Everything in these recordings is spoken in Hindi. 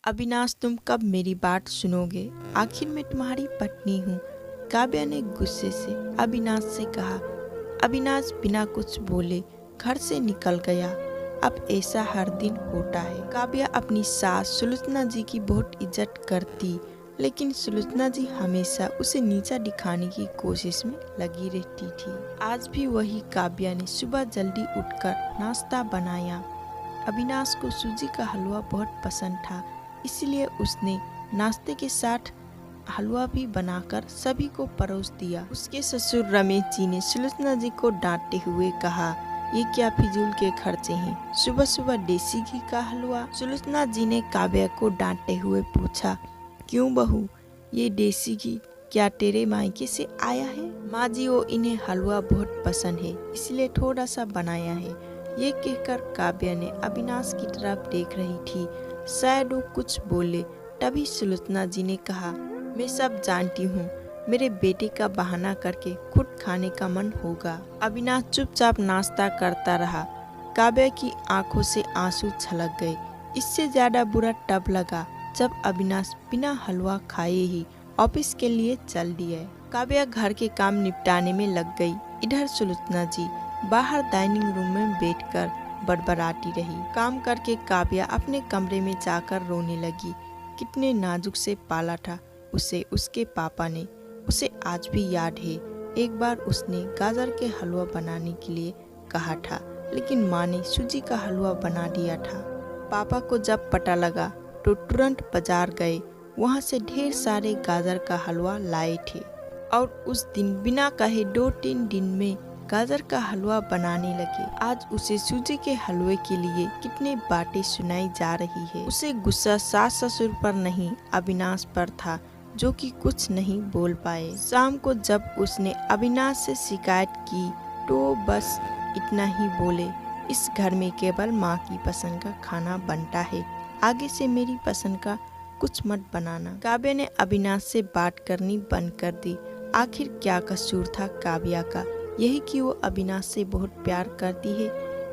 अविनाश, तुम कब मेरी बात सुनोगे? आखिर मैं तुम्हारी पत्नी हूँ। काव्या ने गुस्से से अविनाश से कहा। अविनाश बिना कुछ बोले घर से निकल गया। अब ऐसा हर दिन होता है। काव्या अपनी सास सुलोचना जी की बहुत इज्जत करती, लेकिन सुलोचना जी हमेशा उसे नीचा दिखाने की कोशिश में लगी रहती थी। आज भी वही काव्या ने सुबह जल्दी उठकर नाश्ता बनाया। अविनाश को सूजी का हलवा बहुत पसंद था, इसलिए उसने नाश्ते के साथ हलवा भी बनाकर सभी को परोस दिया। उसके ससुर रमेश जी ने सुलोचना जी को डांटते हुए कहा, ये क्या फिजूल के खर्चे हैं, सुबह सुबह देसी घी का हलवा। सुलोचना जी ने काव्या को डांटते हुए पूछा, क्यों बहू, ये देसी घी क्या तेरे मायके से आया है? माँ जी, वो इन्हें हलवा बहुत पसंद है, इसलिए थोड़ा सा बनाया है। ये कहकर काव्या ने अविनाश की तरफ देख रही थी। शायद वो कुछ बोले, तभी सुलोचना जी ने कहा, मैं सब जानती हूँ, मेरे बेटे का बहाना करके खुद खाने का मन होगा। अविनाश चुपचाप नाश्ता करता रहा। काव्या की आंखों से आंसू छलक गए। इससे ज्यादा बुरा तब लगा जब अविनाश बिना हलवा खाए ही ऑफिस के लिए चल दिए। काव्या घर के काम निपटाने में लग गई। इधर सुलोचना जी बाहर डाइनिंग रूम में बैठकर बड़बड़ाती रही। काम करके काव्या अपने कमरे में जाकर रोने लगी। कितने नाजुक से पाला था उसे उसके पापा ने। उसे आज भी याद है, एक बार उसने गाजर के हलवा बनाने के लिए कहा था, लेकिन माँ ने सूजी का हलवा बना दिया था। पापा को जब पता लगा तो तुरंत बाजार गए, वहाँ से ढेर सारे गाजर का हलवा लाए थे और उस दिन बिना कहे 2-3 दिन में गाजर का हलवा बनाने लगे। आज उसे सूजी के हलवे के लिए कितनी बातें सुनाई जा रही है। उसे गुस्सा सास ससुर पर नहीं, अविनाश पर था, जो कि कुछ नहीं बोल पाए। शाम को जब उसने अविनाश से शिकायत की तो बस इतना ही बोले, इस घर में केवल माँ की पसंद का खाना बनता है, आगे से मेरी पसंद का कुछ मत बनाना। काव्या ने अविनाश से बात करनी बंद कर दी। आखिर क्या कसूर था काव्या का? यही कि वो अविनाश से बहुत प्यार करती है।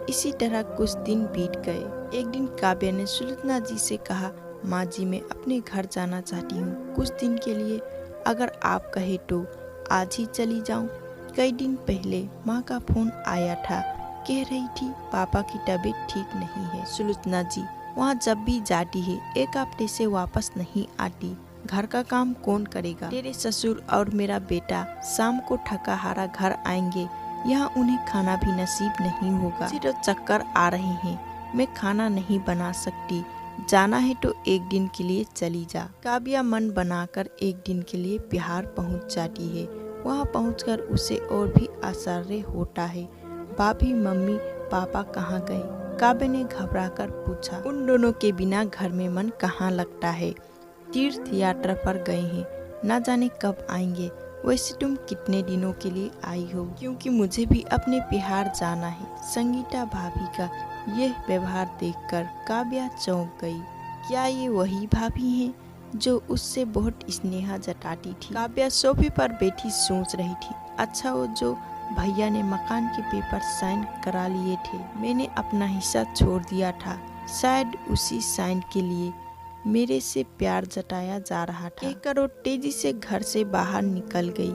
इसी तरह कुछ दिन बीत गए। एक दिन काव्या ने सुलोचना जी से कहा, माँ जी, मैं अपने घर जाना चाहती हूँ कुछ दिन के लिए, अगर आप कहे तो आज ही चली जाऊँ। कई दिन पहले माँ का फोन आया था, कह रही थी पापा की तबीयत ठीक नहीं है। सुलोचना जी वहाँ जब भी जाती है 1 हफ्ते से वापस नहीं आती। घर का काम कौन करेगा? तेरे ससुर और मेरा बेटा शाम को थका हारा घर आएंगे, यहाँ उन्हें खाना भी नसीब नहीं होगा। सिर्फ चक्कर आ रहे हैं, मैं खाना नहीं बना सकती। जाना है तो 1 दिन के लिए चली जा। काव्या मन बनाकर 1 दिन के लिए बिहार पहुँच जाती है। वहाँ पहुँचकर उसे और भी आश्चर्य होता है। भाभी मम्मी पापा कहाँ गए? काव्या ने घबराकर पूछा। उन दोनों के बिना घर में मन कहाँ लगता है, तीर्थ यात्रा पर गए हैं, न जाने कब आएंगे। वैसे तुम कितने दिनों के लिए आई हो? क्योंकि मुझे भी अपने बिहार जाना है। संगीता भाभी का यह व्यवहार देखकर काव्या चौंक गई। क्या ये वही भाभी हैं जो उससे बहुत स्नेह जताती थी? काव्या सोफे पर बैठी सोच रही थी। अच्छा, वो जो भैया ने मकान के पेपर साइन करा लिए थे, मैंने अपना हिस्सा छोड़ दिया था, शायद उसी साइन के लिए मेरे से प्यार जताया जा रहा था। कहकर वो तेजी से घर से बाहर निकल गई।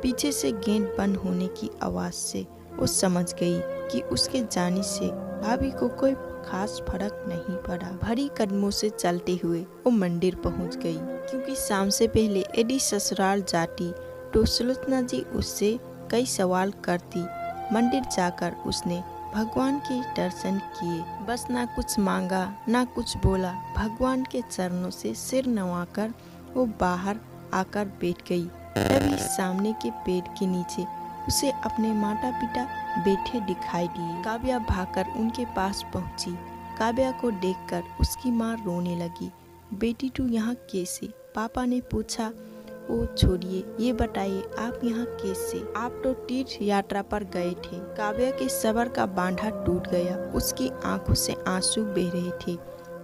पीछे से गेट बंद होने की आवाज से वो समझ गई कि उसके जाने से भाभी को कोई खास फर्क नहीं पड़ा। भरी कदमों से चलते हुए वो मंदिर पहुंच गई, क्योंकि शाम से पहले यदि ससुराल जाती तो सुलोचना जी उससे कई सवाल करती। मंदिर जाकर उसने भगवान के दर्शन किए, बस ना कुछ मांगा ना कुछ बोला। भगवान के चरणों से सिर नवाकर वो बाहर आकर बैठ गई। तभी सामने के पेड़ के नीचे उसे अपने माता पिता बैठे दिखाई दिए। काव्या भागकर उनके पास पहुंची। काव्या को देखकर उसकी माँ रोने लगी। बेटी तू यहाँ कैसे? पापा ने पूछा। ओ छोड़िए, ये बताइए आप यहाँ कैसे? आप तो तीर्थ यात्रा पर गए थे। काव्या के सबर का बांधा टूट गया। उसकी आंखों से आंसू बह रहे थे।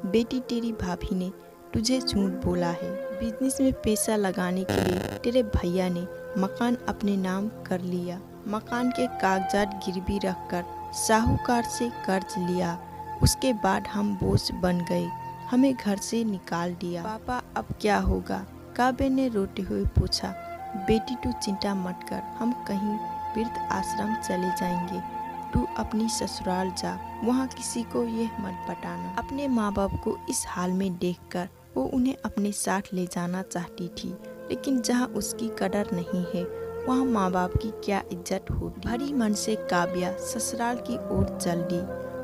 बेटी, तेरी भाभी ने तुझे झूठ बोला है। बिजनेस में पैसा लगाने के लिए तेरे भैया ने मकान अपने नाम कर लिया। मकान के कागजात गिरवी रखकर साहूकार से कर्ज लिया। उसके बाद हम बोझ बन गए हमें घर से निकाल दिया। पापा अब क्या होगा? काव्या ने रोते हुए पूछा। बेटी तू चिंता मत कर, हम कहीं वृद्ध आश्रम चले जाएंगे। तू अपनी ससुराल जा, वहाँ किसी को यह मत बताना। अपने माँ बाप को इस हाल में देखकर वो उन्हें अपने साथ ले जाना चाहती थी, लेकिन जहाँ उसकी कदर नहीं है वहाँ माँ बाप की क्या इज्जत होती। भरी मन से काव्या ससुराल की ओर चल दी।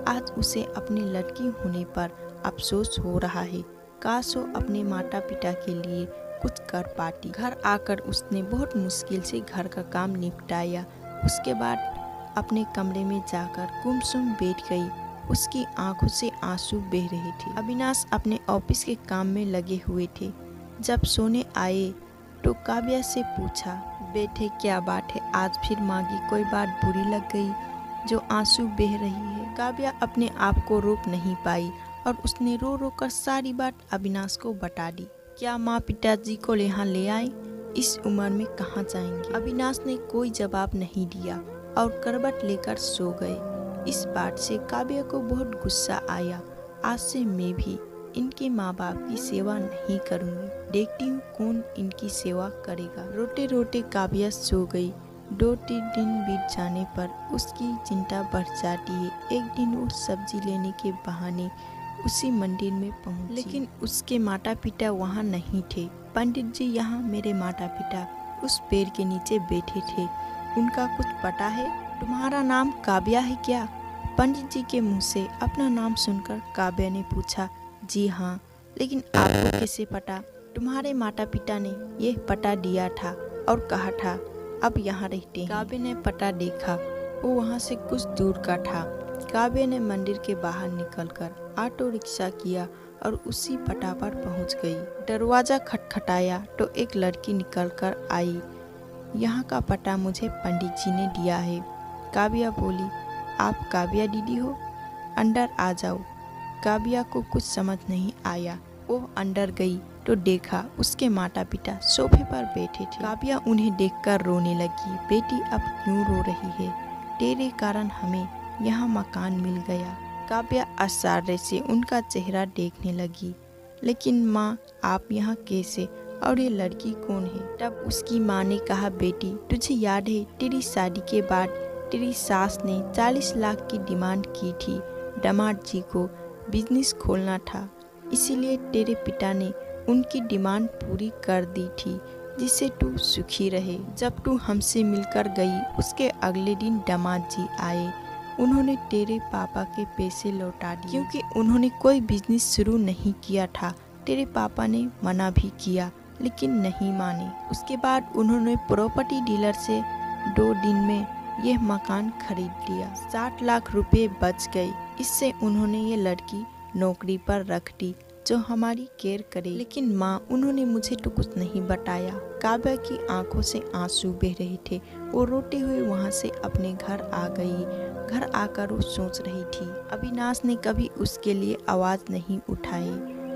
आज उसे अपने लड़की होने पर अफसोस हो रहा है। काश वो अपने माता पिता के लिए कुछ कर पाती। घर आकर उसने बहुत मुश्किल से घर का काम निपटाया। उसके बाद अपने कमरे में जाकर गुमसुम बैठ गई। उसकी आंखों से आंसू बह रहे थे। अविनाश अपने ऑफिस के काम में लगे हुए थे। जब सोने आए तो काव्या से पूछा, बेटे क्या बात है, आज फिर माँ की कोई बात बुरी लग गई जो आंसू बह रही है? काव्या अपने आप को रोक नहीं पाई और उसने रो रो कर सारी बात अविनाश को बता दी। क्या माँ पिताजी को यहाँ ले आए? इस उम्र में कहाँ जाएंगे? अविनाश ने कोई जवाब नहीं दिया और करवट लेकर सो गए। इस बात से काव्या को बहुत गुस्सा आया। आज से मैं भी इनके माँ बाप की सेवा नहीं करूँगी, देखती हूँ कौन इनकी सेवा करेगा। रोते रोते काव्या सो गई। 2-3 दिन बीत जाने पर उसकी चिंता बढ़ जाती है। एक दिन वो सब्जी लेने के बहाने उसी मंदिर में पहुंची, लेकिन उसके माता पिता वहाँ नहीं थे। पंडित जी यहाँ मेरे माता पिता उस पेड़ के नीचे बैठे थे, उनका कुछ पता है? तुम्हारा नाम काव्या है क्या? पंडित जी के मुंह से अपना नाम सुनकर काव्या ने पूछा। जी हाँ, लेकिन आपको कैसे पता? तुम्हारे माता पिता ने यह पता दिया था और कहा था अब यहाँ रहते हैं। काव्या ने पता देखा, वो वहाँ से कुछ दूर का था। काव्या ने मंदिर के बाहर निकलकर ऑटो रिक्शा किया और उसी पता पर पहुँच गई। दरवाजा खटखटाया तो एक लड़की निकलकर आई। यहाँ का पता मुझे पंडित जी ने दिया है। काव्या बोली, आप काव्या दीदी हो? अंदर आ जाओ। काव्या को कुछ समझ नहीं आया। वो अंदर गई तो देखा उसके माता पिता सोफे पर बैठे थे। काव्या उन्हें देखकर रोने लगी। बेटी अब क्यों रो रही है? तेरे कारण हमें यहाँ मकान मिल गया। काव्या आश्चर्य से उनका चेहरा देखने लगी। लेकिन माँ, आप यहाँ कैसे? और ये लड़की कौन है? तब उसकी माँ ने कहा, बेटी तुझे याद है तेरी शादी के बाद तेरी सास ने 40 लाख की डिमांड की थी। दामाद जी को बिजनेस खोलना था, इसीलिए तेरे पिता ने उनकी डिमांड पूरी कर दी थी, जिससे तू सुखी रहे। जब तू हमसे मिलकर गई उसके अगले दिन दामाद जी आए। उन्होंने तेरे पापा के पैसे लौटा दिए, क्योंकि उन्होंने कोई बिजनेस शुरू नहीं किया था। तेरे पापा ने मना भी किया लेकिन नहीं माने। उसके बाद उन्होंने प्रॉपर्टी डीलर से 2 दिन में यह मकान खरीद लिया। 60 लाख रुपए बच गए। इससे उन्होंने ये लड़की नौकरी पर रख दी जो हमारी केयर करे। लेकिन माँ, उन्होंने मुझे तो कुछ नहीं बताया। काव्या की आंखों से आंसू बह रहे थे। वो रोते हुए वहाँ से अपने घर आ गई। घर आकर वो सोच रही थी, अविनाश ने कभी उसके लिए आवाज नहीं उठाई,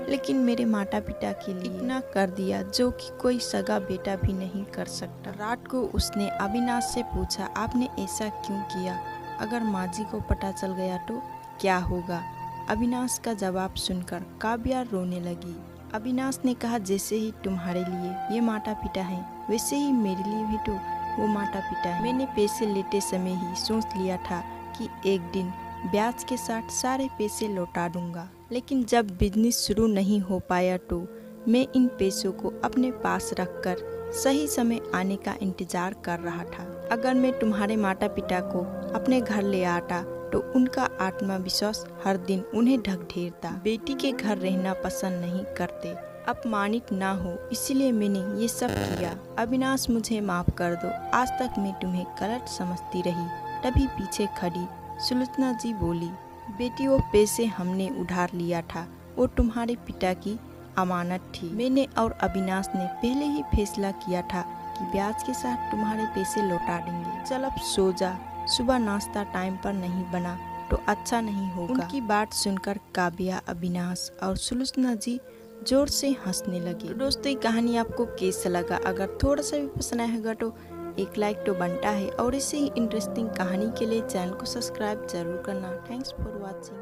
लेकिन मेरे माता पिता के लिए इतना कर दिया जो कि कोई सगा बेटा भी नहीं कर सकता। रात को उसने अविनाश से पूछा, आपने ऐसा क्यों किया? अगर माँ जी को पता चल गया तो क्या होगा? अविनाश का जवाब सुनकर काव्या रोने लगी। अविनाश ने कहा, जैसे ही तुम्हारे लिए ये माता पिता हैं, वैसे ही मेरे लिए भी तो वो माता पिता हैं। मैंने पैसे लेते समय ही सोच लिया था कि एक दिन ब्याज के साथ सारे पैसे लौटा दूंगा, लेकिन जब बिजनेस शुरू नहीं हो पाया तो मैं इन पैसों को अपने पास रखकर सही समय आने का इंतजार कर रहा था। अगर मैं तुम्हारे माता पिता को अपने घर ले आता तो उनका आत्मविश्वास हर दिन उन्हें ढकढेरता। बेटी के घर रहना पसंद नहीं करते, अपमानित ना हो, इसलिए मैंने ये सब किया। अविनाश, मुझे माफ कर दो। आज तक मैं तुम्हें गलत समझती रही। तभी पीछे खड़ी सुलोचना जी बोली, बेटी वो पैसे हमने उधार लिया था, वो तुम्हारे पिता की अमानत थी। मैंने और अविनाश ने पहले ही फैसला किया था कि ब्याज के साथ तुम्हारे पैसे लौटा देंगे। चल अब सो जा, सुबह नाश्ता टाइम पर नहीं बना तो अच्छा नहीं होगा। उनकी बात सुनकर काव्या, अविनाश और सुलोचना जी जोर से हंसने लगे। तो दोस्तों, ये कहानी आपको कैसा लगा? अगर थोड़ा सा भी पसंद आया होगा तो एक लाइक तो बनता है, और इसे ही इंटरेस्टिंग कहानी के लिए चैनल को सब्सक्राइब जरूर करना। Thanks for watching.